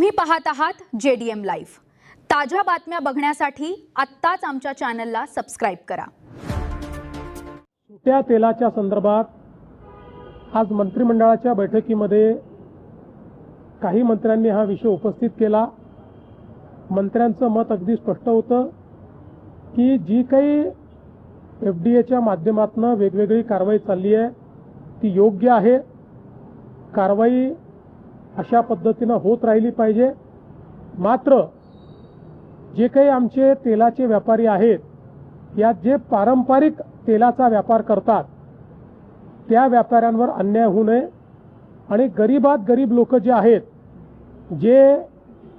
तुम्ही पाहत आहात JDM लाईव्ह। ताज्या बातम्या बघण्यासाठी आत्ताच आमच्या चॅनलला सबस्क्राइब करा। त्या तेलाच्या संदर्भात आज मंत्रिमंडळाच्या बैठकीमध्ये काही मंत्र्यांनी हा विषय उपस्थित केला। मंत्र्यांचं मत अगदी स्पष्ट होतं की जी काही FDAच्या माध्यमातून वेगवेगळी कारवाई चालली आहे ती योग्य आहे। कारवाई अशा पद्धतीने होत राहिली पाहिजे। मात्र जे काही आमचे तेलाचे व्यापारी आहेत या जे पारंपरिक तेलाचा व्यापार करतात त्या व्यापाऱ्यांवर अन्याय होऊ नये आणि गरीबात गरीब लोक जे आहेत जे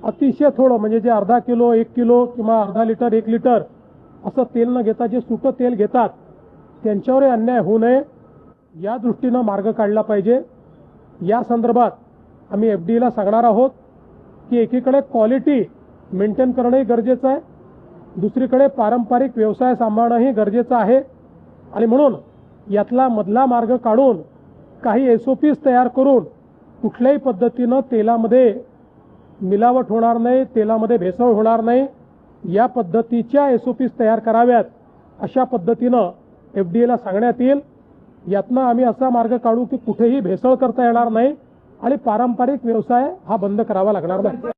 अतिशय थोडं म्हणजे जे अर्धा किलो 1 किलो किंवा अर्धा लिटर 1 लिटर असं तेल न घेता जे सुटं तेल घेतात त्यांच्यावर अन्याय होऊ नये या दृष्टीने मार्ग काढला पाहिजे। या संदर्भात आम्ही FDAला सांगणार आहोत की एकीकडे क्वालिटी मेंटेन करणंही गरजेचं आहे, दुसरीकडे पारंपरिक व्यवसाय सांभाळणंही गरजेचं आहे आणि म्हणून यातला मधला मार्ग काढून काही SOPs तयार करून कुठल्याही पद्धतीनं तेलामध्ये मिलावट होणार नाही, तेलामध्ये भेसळ होणार नाही या पद्धतीच्या SOPs तयार कराव्यात अशा पद्धतीनं FDAला सांगण्यात येईल। यातनं आम्ही असा मार्ग काढू की कुठेही भेसळ करता येणार नाही आणि पारंपरिक व्यवसाय हा बंद करावा लागणार नाही।